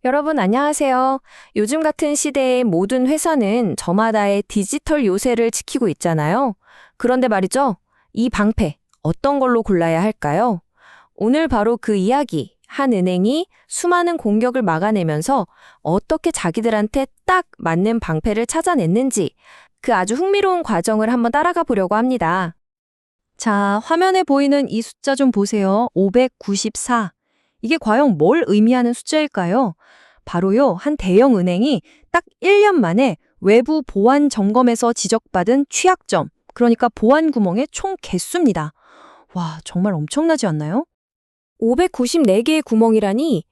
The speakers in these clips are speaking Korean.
여러분 안녕하세요. 요즘 같은 시대에 모든 회사는 저마다의 디지털 요새를 지키고 있잖아요. 그런데 말이죠. 이 방패 어떤 걸로 골라야 할까요? 오늘 바로 그 이야기. 한 은행이 수많은 공격을 막아내면서 어떻게 자기들한테 딱 맞는 방패를 찾아냈는지 그 아주 흥미로운 과정을 한번 따라가 보려고 합니다. 자, 화면에 보이는 이 숫자 좀 보세요. 594. 이게 과연 뭘 의미하는 숫자일까요? 바로요, 한 대형 은행이 딱 1년 만에 외부 보안 점검에서 지적받은 취약점, 그러니까 보안 구멍의 총 개수입니다. 와, 정말 엄청나지 않나요? 594개의 구멍이라니,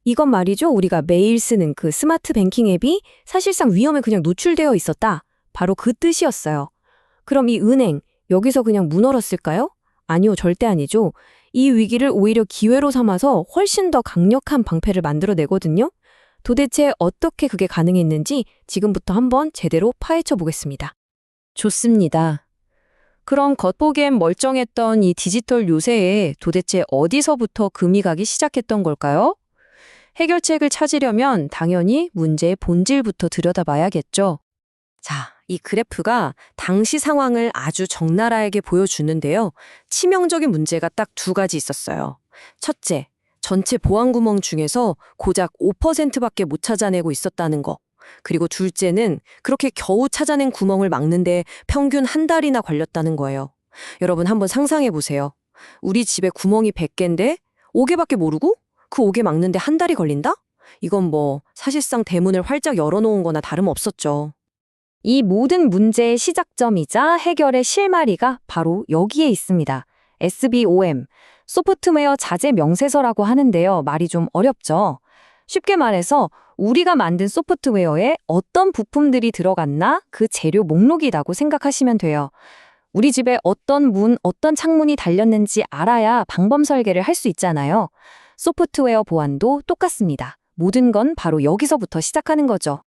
이건 말이죠. 우리가 매일 쓰는 그 스마트 뱅킹 앱이 사실상 위험에 그냥 노출되어 있었다. 바로 그 뜻이었어요. 그럼 이 은행, 여기서 그냥 문 얼었을까요? 아니요, 절대 아니죠. 이 위기를 오히려 기회로 삼아서 훨씬 더 강력한 방패를 만들어내거든요. 도대체 어떻게 그게 가능했는지 지금부터 한번 제대로 파헤쳐 보겠습니다. 좋습니다. 그럼 겉보기엔 멀쩡했던 이 디지털 요새에 도대체 어디서부터 금이 가기 시작했던 걸까요? 해결책을 찾으려면 당연히 문제의 본질부터 들여다봐야겠죠. 자, 이 그래프가 당시 상황을 아주 적나라하게 보여주는데요. 치명적인 문제가 딱 두 가지 있었어요. 첫째, 전체 보안 구멍 중에서 고작 5%밖에 못 찾아내고 있었다는 거. 그리고 둘째는 그렇게 겨우 찾아낸 구멍을 막는데 평균 한 달이나 걸렸다는 거예요. 여러분 한번 상상해 보세요. 우리 집에 구멍이 100개인데 5개밖에 모르고 그 5개 막는데 한 달이 걸린다? 이건 뭐 사실상 대문을 활짝 열어놓은 거나 다름없었죠. 이 모든 문제의 시작점이자 해결의 실마리가 바로 여기에 있습니다. SBOM, 소프트웨어 자재 명세서라고 하는데요. 말이 좀 어렵죠? 쉽게 말해서 우리가 만든 소프트웨어에 어떤 부품들이 들어갔나 그 재료 목록이라고 생각하시면 돼요. 우리 집에 어떤 문, 어떤 창문이 달렸는지 알아야 방범 설계를 할 수 있잖아요. 소프트웨어 보안도 똑같습니다. 모든 건 바로 여기서부터 시작하는 거죠.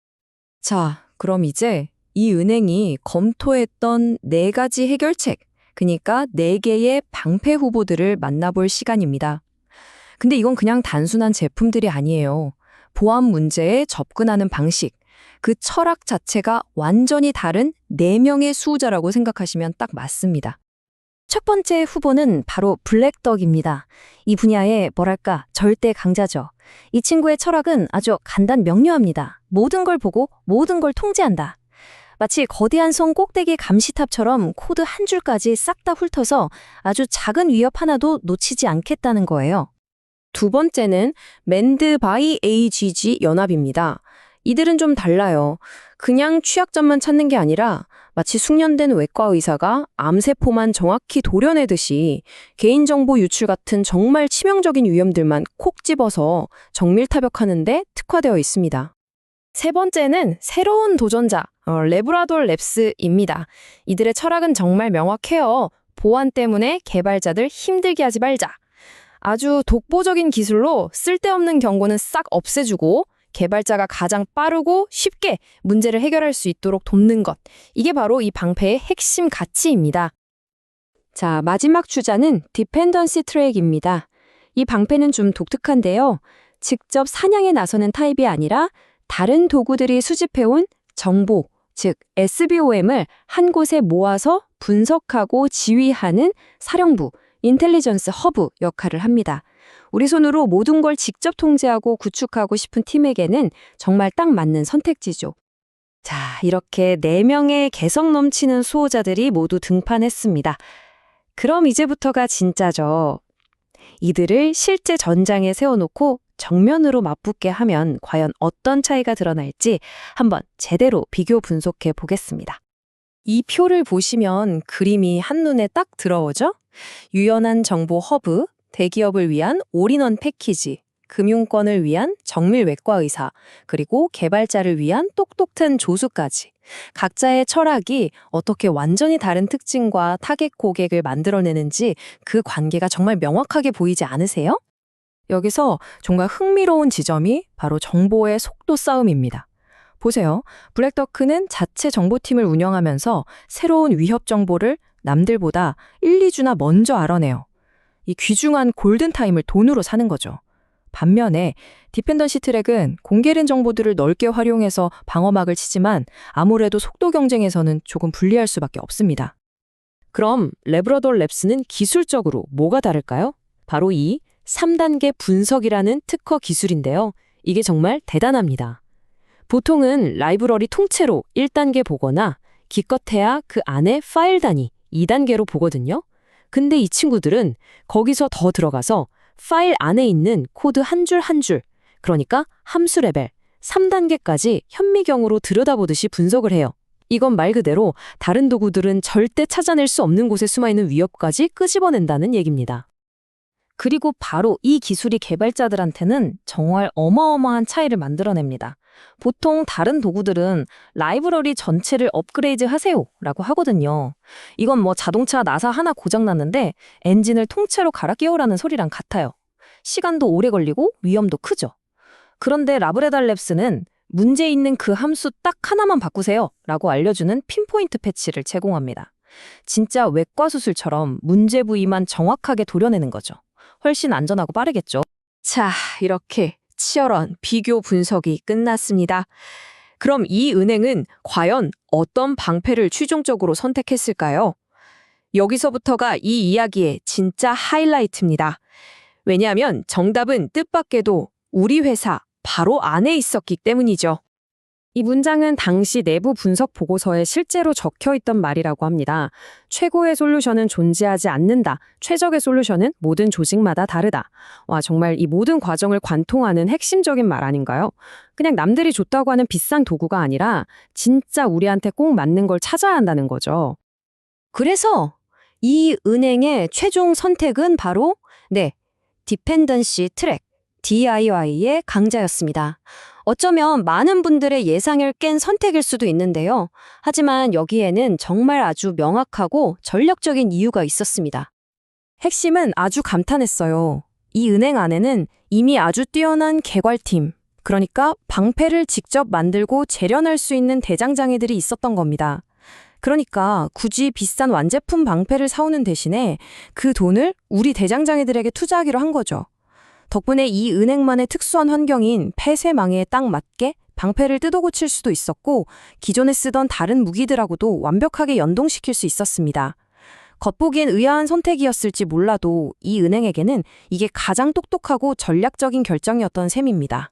자, 그럼 이제 이 은행이 검토했던 4가지 해결책, 그러니까 4개의 방패 후보들을 만나볼 시간입니다. 근데 이건 그냥 단순한 제품들이 아니에요. 보안 문제에 접근하는 방식, 그 철학 자체가 완전히 다른 4명의 수호자라고 생각하시면 딱 맞습니다. 첫 번째 후보는 바로 블랙덕입니다. 이 분야의 뭐랄까 절대 강자죠. 이 친구의 철학은 아주 간단 명료합니다. 모든 걸 보고 모든 걸 통제한다. 마치 거대한 성 꼭대기 감시탑처럼 코드 한 줄까지 싹 다 훑어서 아주 작은 위협 하나도 놓치지 않겠다는 거예요. 두 번째는 맨드 바이 AGG 연합입니다. 이들은 좀 달라요. 그냥 취약점만 찾는 게 아니라 마치 숙련된 외과 의사가 암세포만 정확히 도려내듯이 개인정보 유출 같은 정말 치명적인 위험들만 콕 집어서 정밀 타격하는 데 특화되어 있습니다. 세 번째는 새로운 도전자, 레브라돌 랩스입니다. 이들의 철학은 정말 명확해요. 보안 때문에 개발자들 힘들게 하지 말자. 아주 독보적인 기술로 쓸데없는 경고는 싹 없애주고 개발자가 가장 빠르고 쉽게 문제를 해결할 수 있도록 돕는 것. 이게 바로 이 방패의 핵심 가치입니다. 자, 마지막 주자는 디펜던시 트랙입니다. 이 방패는 좀 독특한데요. 직접 사냥에 나서는 타입이 아니라 다른 도구들이 수집해온 정보, 즉 SBOM을 한 곳에 모아서 분석하고 지휘하는 사령부, 인텔리전스 허브 역할을 합니다. 우리 손으로 모든 걸 직접 통제하고 구축하고 싶은 팀에게는 정말 딱 맞는 선택지죠. 자, 이렇게 4명의 개성 넘치는 수호자들이 모두 등판했습니다. 그럼 이제부터가 진짜죠. 이들을 실제 전장에 세워놓고 정면으로 맞붙게 하면 과연 어떤 차이가 드러날지 한번 제대로 비교 분석해 보겠습니다. 이 표를 보시면 그림이 한눈에 딱 들어오죠? 유연한 정보 허브, 대기업을 위한 올인원 패키지, 금융권을 위한 정밀 외과 의사, 그리고 개발자를 위한 똑똑한 조수까지. 각자의 철학이 어떻게 완전히 다른 특징과 타겟 고객을 만들어내는지 그 관계가 정말 명확하게 보이지 않으세요? 여기서 정말 흥미로운 지점이 바로 정보의 속도 싸움입니다. 보세요. 블랙더크는 자체 정보팀을 운영하면서 새로운 위협 정보를 남들보다 1, 2주나 먼저 알아내요. 이 귀중한 골든타임을 돈으로 사는 거죠. 반면에 디펜던시 트랙은 공개된 정보들을 넓게 활용해서 방어막을 치지만 아무래도 속도 경쟁에서는 조금 불리할 수밖에 없습니다. 그럼 레브러돌 랩스는 기술적으로 뭐가 다를까요? 바로 이 3단계 분석이라는 특허 기술인데요. 이게 정말 대단합니다. 보통은 라이브러리 통째로 1단계 보거나 기껏해야 그 안에 파일 단위 2단계로 보거든요. 근데 이 친구들은 거기서 더 들어가서 파일 안에 있는 코드 한 줄 한 줄, 그러니까 함수 레벨 3단계까지 현미경으로 들여다보듯이 분석을 해요. 이건 말 그대로 다른 도구들은 절대 찾아낼 수 없는 곳에 숨어있는 위협까지 끄집어낸다는 얘기입니다. 그리고 바로 이 기술이 개발자들한테는 정말 어마어마한 차이를 만들어냅니다. 보통 다른 도구들은 라이브러리 전체를 업그레이드 하세요 라고 하거든요. 이건 뭐 자동차 나사 하나 고장났는데 엔진을 통째로 갈아 끼우라는 소리랑 같아요. 시간도 오래 걸리고 위험도 크죠. 그런데 라브레달 랩스는 문제 있는 그 함수 딱 하나만 바꾸세요 라고 알려주는 핀포인트 패치를 제공합니다. 진짜 외과 수술처럼 문제 부위만 정확하게 도려내는 거죠. 훨씬 안전하고 빠르겠죠. 자, 이렇게 치열한 비교 분석이 끝났습니다. 그럼 이 은행은 과연 어떤 방패를 최종적으로 선택했을까요? 여기서부터가 이 이야기의 진짜 하이라이트입니다. 왜냐하면 정답은 뜻밖에도 우리 회사 바로 안에 있었기 때문이죠. 이 문장은 당시 내부 분석 보고서에 실제로 적혀 있던 말이라고 합니다. 최고의 솔루션은 존재하지 않는다. 최적의 솔루션은 모든 조직마다 다르다. 와, 정말 이 모든 과정을 관통하는 핵심적인 말 아닌가요? 그냥 남들이 좋다고 하는 비싼 도구가 아니라 진짜 우리한테 꼭 맞는 걸 찾아야 한다는 거죠. 그래서 이 은행의 최종 선택은 바로 디펜던시 트랙, DIY의 강자였습니다. 어쩌면 많은 분들의 예상을 깬 선택일 수도 있는데요. 하지만 여기에는 정말 아주 명확하고 전략적인 이유가 있었습니다. 핵심은 아주 간단했어요. 이 은행 안에는 이미 아주 뛰어난 개괄팀, 그러니까 방패를 직접 만들고 재련할 수 있는 대장장이들이 있었던 겁니다. 그러니까 굳이 비싼 완제품 방패를 사오는 대신에 그 돈을 우리 대장장이들에게 투자하기로 한 거죠. 덕분에 이 은행만의 특수한 환경인 폐쇄망에 딱 맞게 방패를 뜯어 고칠 수도 있었고 기존에 쓰던 다른 무기들하고도 완벽하게 연동시킬 수 있었습니다. 겉보기엔 의아한 선택이었을지 몰라도 이 은행에게는 이게 가장 똑똑하고 전략적인 결정이었던 셈입니다.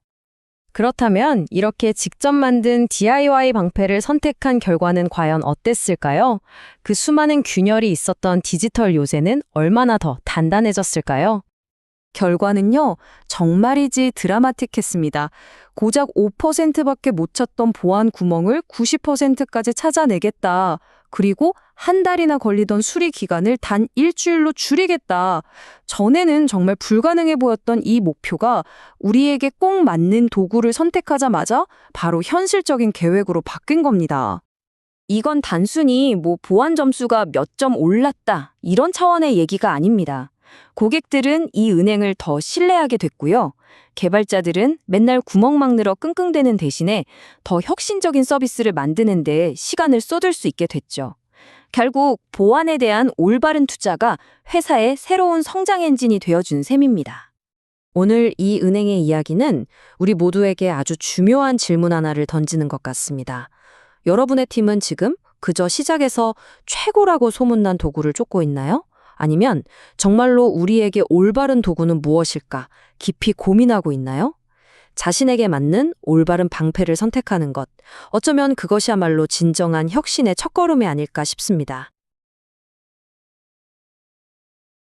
그렇다면 이렇게 직접 만든 DIY 방패를 선택한 결과는 과연 어땠을까요? 그 수많은 균열이 있었던 디지털 요새는 얼마나 더 단단해졌을까요? 결과는요, 정말이지 드라마틱했습니다. 고작 5%밖에 못 찼던 보안 구멍을 90%까지 찾아내겠다. 그리고 한 달이나 걸리던 수리 기간을 단 일주일로 줄이겠다. 전에는 정말 불가능해 보였던 이 목표가 우리에게 꼭 맞는 도구를 선택하자마자 바로 현실적인 계획으로 바뀐 겁니다. 이건 단순히 보안 점수가 몇 점 올랐다. 이런 차원의 얘기가 아닙니다. 고객들은 이 은행을 더 신뢰하게 됐고요. 개발자들은 맨날 구멍 막느라 끙끙대는 대신에 더 혁신적인 서비스를 만드는 데 시간을 쏟을 수 있게 됐죠. 결국 보안에 대한 올바른 투자가 회사의 새로운 성장 엔진이 되어준 셈입니다. 오늘 이 은행의 이야기는 우리 모두에게 아주 중요한 질문 하나를 던지는 것 같습니다. 여러분의 팀은 지금 그저 시작에서 최고라고 소문난 도구를 쫓고 있나요? 아니면 정말로 우리에게 올바른 도구는 무엇일까 깊이 고민하고 있나요? 자신에게 맞는 올바른 방패를 선택하는 것, 어쩌면 그것이야말로 진정한 혁신의 첫걸음이 아닐까 싶습니다.